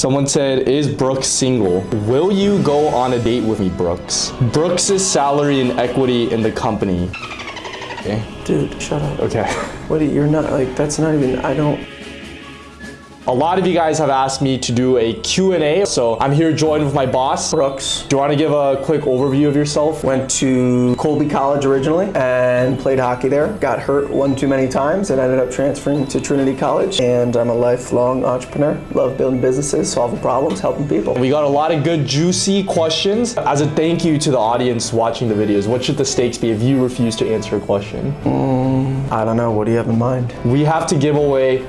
Someone said, is Brooks single? Will you go on a date with me, Brooks? Brooks' salary and equity in the company. Okay. Dude, shut up. Okay. What are you, you're not, like, that's not even, I don't. A lot of you guys have asked me to do a Q&A, so I'm here joined with my boss, Brooks. Do you want to give a quick overview of yourself? Went to Colby College originally and played hockey there. Got hurt one too many times and ended up transferring to Trinity College. And I'm a lifelong entrepreneur. Love building businesses, solving problems, helping people. We got a lot of good, juicy questions. As a thank you to the audience watching the videos, what should the stakes be if you refuse to answer a question? I don't know. What do you have in mind? We have to give away...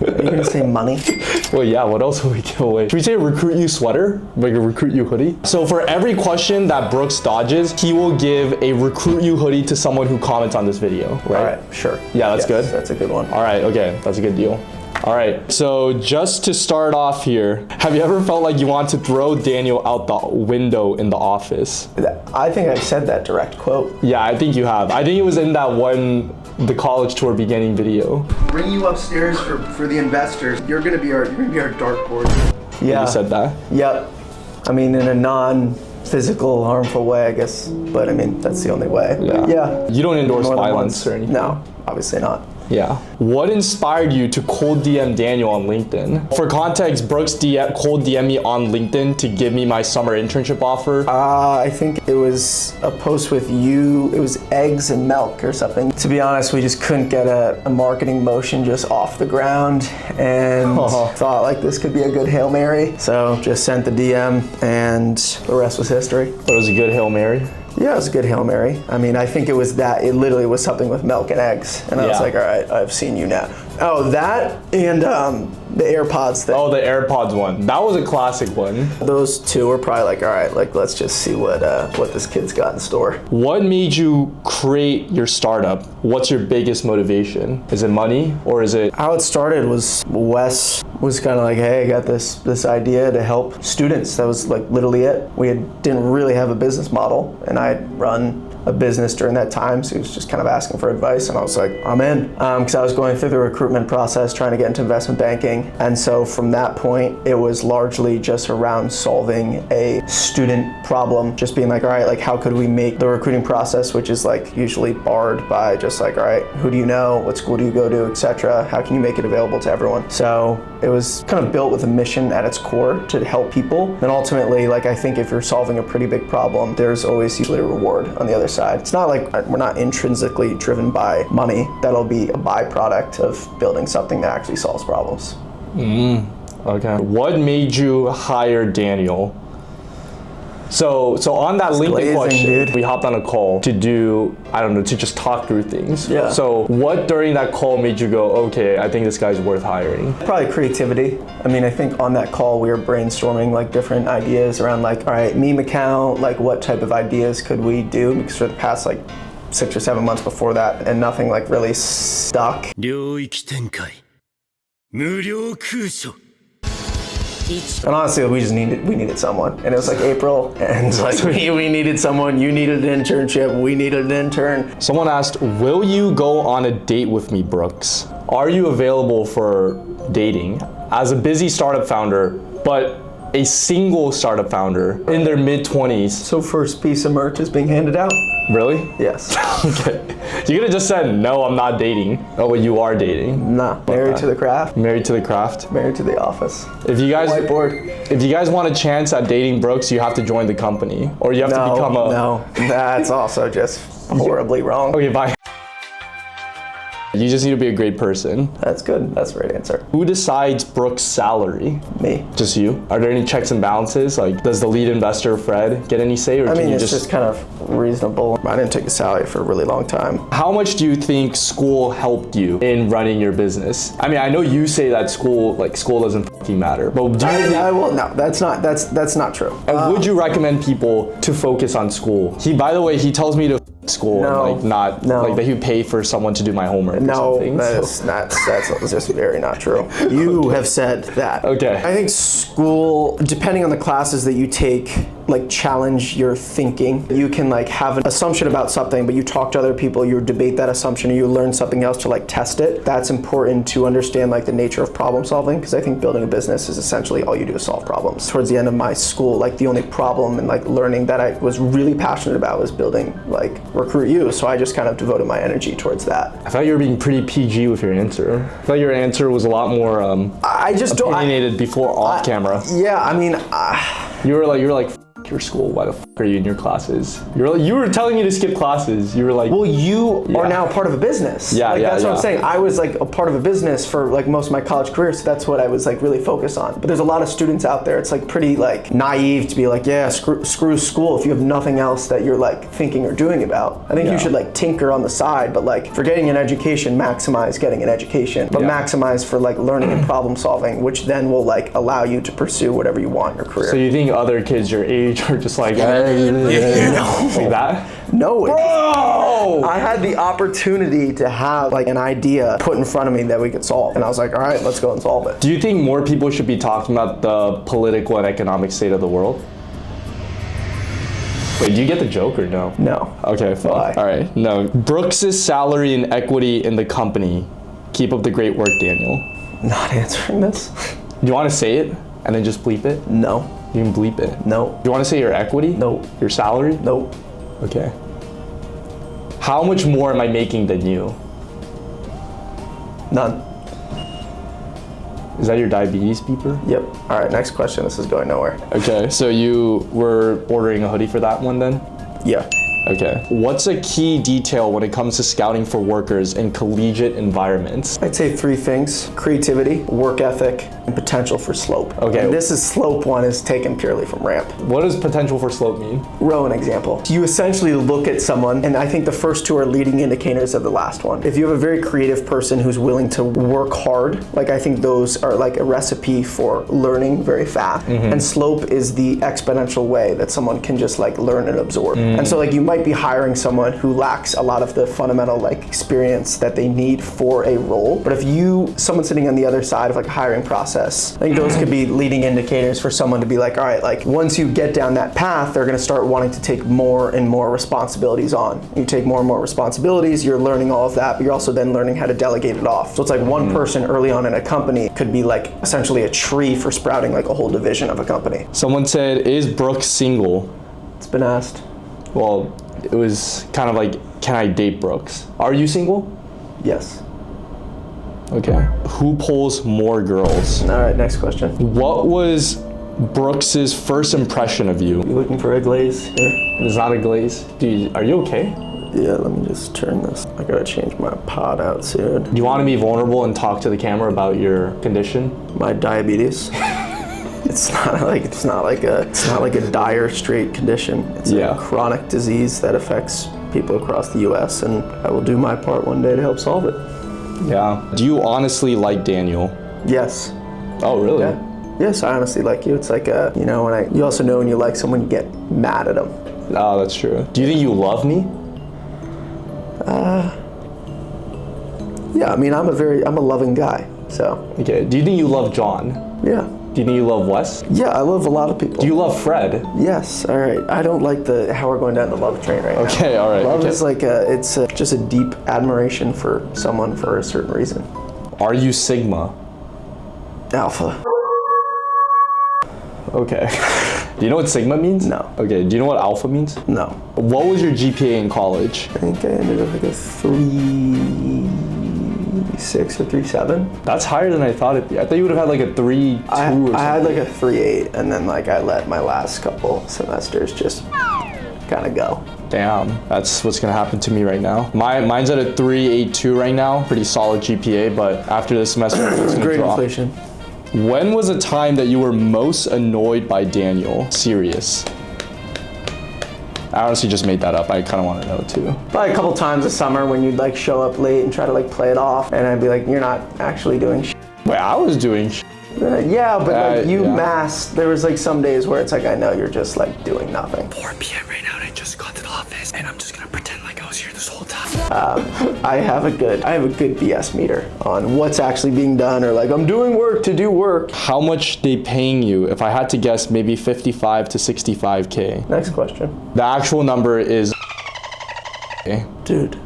Are you gonna say money? Well, yeah, what else will we give away? Should we say a recruit you sweater? Like a recruit you hoodie? So for every question that Brooks dodges, he will give a recruit you hoodie to someone who comments on this video, right? All right, sure. Yeah, that's good? That's a good one. All right, okay, that's a good deal. All right, so just to start off here, have you ever felt like you want to throw Daniel out the window in the office? I think I said that direct quote. Yeah, I think you have. I think it was in that one, the college tour beginning video. Bring you upstairs for the investors. You're gonna be our dartboard. Yeah. You said that? Yep. I mean, in a non-physical, harmful way, I guess. But I mean, that's the only way. Yeah. Yeah. You don't endorse More than violence once. or anything? No, obviously not. Yeah. What inspired you to cold DM Daniel on LinkedIn? For context, Brooks cold DM me on LinkedIn to give me my summer internship offer. I think it was a post with you. It was eggs and milk or something. To be honest, we just couldn't get a marketing motion just off the ground and thought like this could be a good Hail Mary. So just sent the DM and the rest was history. But it was a good Hail Mary. Yeah, it was a good Hail Mary. I mean, I think it was that. It literally was something with milk and eggs. And I was like, all right, I've seen you now. Oh, that and the AirPods thing. Oh, the AirPods one. That was a classic one. Those two were probably like, all right, like let's just see what this kid's got in store. What made you create your startup? What's your biggest motivation? Is it money or is it? How it started was Wes was kind of like, hey, I got this idea to help students. That was like literally it. We didn't really have a business model, and I had run a business during that time, so he was just kind of asking for advice, and I was like, I'm in, because I was going through the recruitment process, trying to get into investment banking, and so from that point, it was largely just around solving a student problem, just being like, all right, like how could we make the recruiting process, which is like usually barred by just like, all right, who do you know, what school do you go to, etc. How can you make it available to everyone? So it was kind of built with a mission at its core to help people, and ultimately, like I think if you're solving a pretty big problem, there's always usually a reward on the other side. It's not like we're not intrinsically driven by money. That'll be a byproduct of building something that actually solves problems. Okay. What made you hire Daniel? So on that LinkedIn question, dude. we hopped on a call to do, I don't know, to just talk through things. Yeah. So what during that call made you go, okay, I think this guy's worth hiring? Probably creativity. I mean, I think on that call we were brainstorming like different ideas around like, all right, meme account, like what type of ideas could we do? Because for the past like 6 or 7 months before that, and nothing like really stuck. 領域展開無料空所 And honestly, we needed someone. And it was like April, and like we needed someone, you needed an internship, we needed an intern. Someone asked, will you go on a date with me, Brooks? Are you available for dating? As a busy startup founder, but a single startup founder in their mid-20s. So first piece of merch is being handed out? Really? Yes. Okay. You could have just said, no, I'm not dating. Oh, well, you are dating. Nah, married to the craft. Married to the craft. Married to the office. If you guys Whiteboard. If you guys want a chance at dating Brooks, you have to join the company. Or you have to become a... No, that's also just horribly wrong. Okay, bye. You just need to be a great person. That's good. That's the right answer. Who decides Brooks' salary? Me. Just you? Are there any checks and balances? Like, does the lead investor, Fred, get any say? Or I mean, can you it's just kind of reasonable. I didn't take a salary for a really long time. How much do you think school helped you in running your business? I mean, I know you say that school doesn't fucking matter, but do you No, that's not true. and would you recommend people to focus on school? By the way, he tells me to school and like that he would pay for someone to do my homework or something. That's just very not true. You have said that. Okay. I think school, depending on the classes that you take, like challenge your thinking. You can like have an assumption about something, but you talk to other people, you debate that assumption, or you learn something else to like test it. That's important to understand like the nature of problem solving, because I think building a business is essentially all you do is solve problems. Towards the end of my school, like the only problem and like learning that I was really passionate about was building like Recruit You. So I just kind of devoted my energy towards that. I thought you were being pretty PG with your answer. I thought your answer was a lot more I just don't. opinionated before off camera. Yeah, I mean, You were like, F your school. Why the f are you in your classes? You were telling me to skip classes. You were like, well, you Yeah. are now part of a business. Yeah, like, yeah, that's what yeah. I'm saying. I was like a part of a business for like most of my college career, so that's what I was like really focused on. But there's a lot of students out there. It's like pretty like naive to be like, yeah, screw school if you have nothing else that you're like thinking or doing about. I think Yeah. you should like tinker on the side, but like for getting an education, maximize getting an education, but Yeah. maximize for like learning and problem solving, which then will like allow you to pursue whatever you want in your career. so you think other kids your age are just like, like that? No, Bro! I had the opportunity to have like an idea put in front of me that we could solve. And I was like, all right, let's go and solve it. Do you think more people should be talking about the political and economic state of the world? Wait, do you get the joke or no? No. Okay, fine. Why? All right, no. Brooks's salary and equity in the company. Keep up the great work, Daniel. Not answering this? Do you want to say it and then just bleep it? No. You can bleep it. No. Do you want to say your equity? No. Your salary? Nope. Okay. How much more am I making than you? None. Is that your diabetes beeper? Yep. All right, next question. This is going nowhere. Okay, so you were ordering a hoodie for that one then? Yeah. Okay. What's a key detail when it comes to scouting for workers in collegiate environments? I'd say three things: creativity, work ethic, and potential for slope. Okay. And this is slope one is taken purely from ramp. What does potential for slope mean? Rowan example. You essentially look at someone, and I think the first two are leading indicators of the last one. If you have a very creative person who's willing to work hard, like I think those are like a recipe for learning very fast. And slope is the exponential way that someone can just like learn and absorb. And so like you might be hiring someone who lacks a lot of the fundamental like experience that they need for a role. But if someone sitting on the other side of like a hiring process, I think those could be leading indicators for someone to be like, all right, like once you get down that path, they're gonna start wanting to take more and more responsibilities on. You take more and more responsibilities, you're learning all of that, but you're also then learning how to delegate it off. So it's like one person early on in a company could be like essentially a tree for sprouting like a whole division of a company. Someone said, is Brooks single? It's been asked. Well, it was kind of like, can I date Brooks? Are you single? Yes. Okay. Who pulls more girls? All right, next question. What was Brooks's first impression of you? You looking for a glaze here? It's not a glaze. Dude, are you okay? Yeah, let me just turn this. I gotta change my pod out soon. Do you want to be vulnerable and talk to the camera about your condition? My diabetes. It's not like a dire straight condition. It's Yeah. a chronic disease that affects people across the US, and I will do my part one day to help solve it. Yeah. Do you honestly like Daniel? Yes. Oh, really? Yeah. Yes, I honestly like you. It's like you also know when you like someone, you get mad at them. Oh, that's true. Do you think you love me? Yeah, I mean, I'm a loving guy. So, Okay. Do you think you love John? yeah. Do you think you love Wes? Yeah, I love a lot of people. Do you love Fred? Yes, all right. I don't like how we're going down the love train right now. Okay, all right. Love okay. is like just a deep admiration for someone for a certain reason. Are you Sigma? Alpha. Okay. Do you know what Sigma means? No. Okay. Do you know what Alpha means? No. What was your GPA in college? I think I ended up like a 3.6 or 3.7. That's higher than I thought it'd be. I thought you would have had like a 3.2 or something. I had like a 3.8, and then like I let my last couple semesters just kind of go. Damn, that's what's gonna happen to me right now. Mine's at a 3.82 right now. Pretty solid GPA, but after this semester, it's gonna Great drop. inflation. When was a time that you were most annoyed by Daniel? Serious. I honestly just made that up. I kind of want to know too. Probably a couple times this summer when you'd like show up late and try to like play it off, and I'd be like, you're not actually doing shit. Wait, I was doing Yeah, but like you yeah. masked. There was like some days where it's like, I know you're just like doing nothing. 4 p.m. right now and I just got to the office and I'm just gonna pretend like I was here this whole time. I have a good BS meter on what's actually being done, or like I'm doing work to do work. How much they paying you? If I had to guess, maybe 55 to 65K. Next question. The actual number is. Okay. Dude,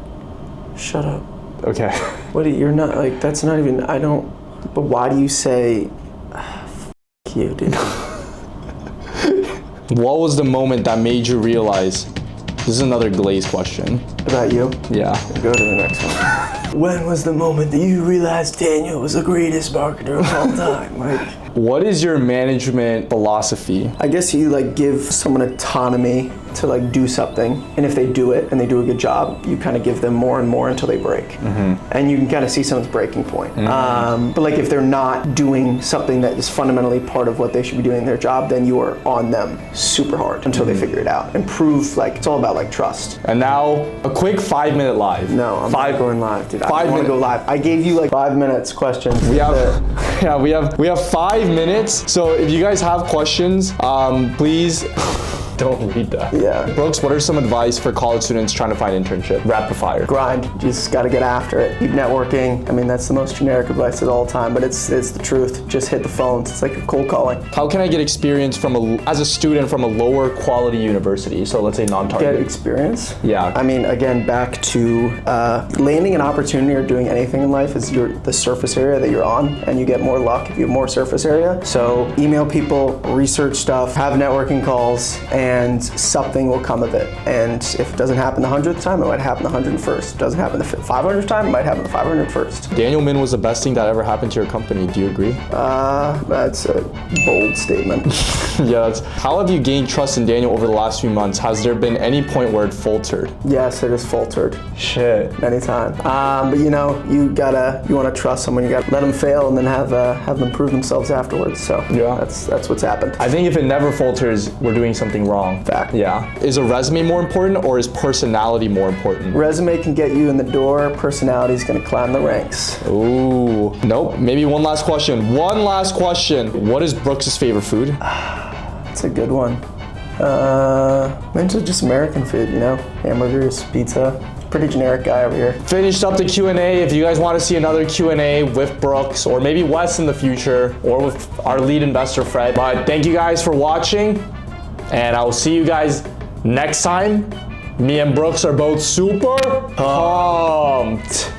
shut up. Okay. What? You're not like that's not even. I don't. But why do you say? F you, dude. What was the moment that made you realize? This is another Glaze question. About you? Yeah. Go to the next one. When was the moment that you realized Daniel was the greatest marketer of all time? Like, What is your management philosophy? I guess you like give someone autonomy to like do something, and if they do it and they do a good job, you kind of give them more and more until they break, and you can kind of see someone's breaking point. But like if they're not doing something that is fundamentally part of what they should be doing in their job, then you are on them super hard until they figure it out and prove like it's all about like trust. And now a quick 5-minute live. No, I'm not going live, dude. I don't want to minute- go live. I gave you like 5 minutes questions. We have, yeah, we have 5 minutes. So if you guys have questions, please don't read that. Yeah. Brooks, what are some advice for college students trying to find internship? Rapid fire. Grind. You just got to get after it. Keep networking. I mean, that's the most generic advice at all time, but it's the truth. Just hit the phones. It's like cold calling. How can I get experience as a student from a lower quality university? So let's say Get non-target. experience. Yeah. I mean, again, back to landing an opportunity or doing anything in life is the surface area that you're on, and you get more luck if you have more surface area. So email people, research stuff, have networking calls, and something will come of it. And if it doesn't happen the 100th time, it might happen the 101st. If it doesn't happen the 500th time, it might happen the 501st. Daniel Min was the best thing that ever happened to your company. Do you agree? That's a bold statement. Yeah. How have you gained trust in Daniel over the last few months? Has there been any point where it faltered? Yes, it has faltered. Shit. Anytime. But you know, you want to trust someone. You got to let them fail and then have them prove themselves afterwards. So Yeah. that's what's happened. I think if it never falters, we're doing something wrong. Fact. Yeah. Is a resume more important or is personality more important? Resume can get you in the door. Personality is going to climb the ranks. Ooh. Nope. Maybe one last question. What is Brooks' favorite food? It's a good one. Into just American food, you know, hamburgers, pizza. Pretty generic guy over here. Finished up the Q&A. If you guys want to see another Q&A with Brooks or maybe Wes in the future or with our lead investor, Fred. But thank you guys for watching. And I will see you guys next time. Me and Brooks are both super pumped.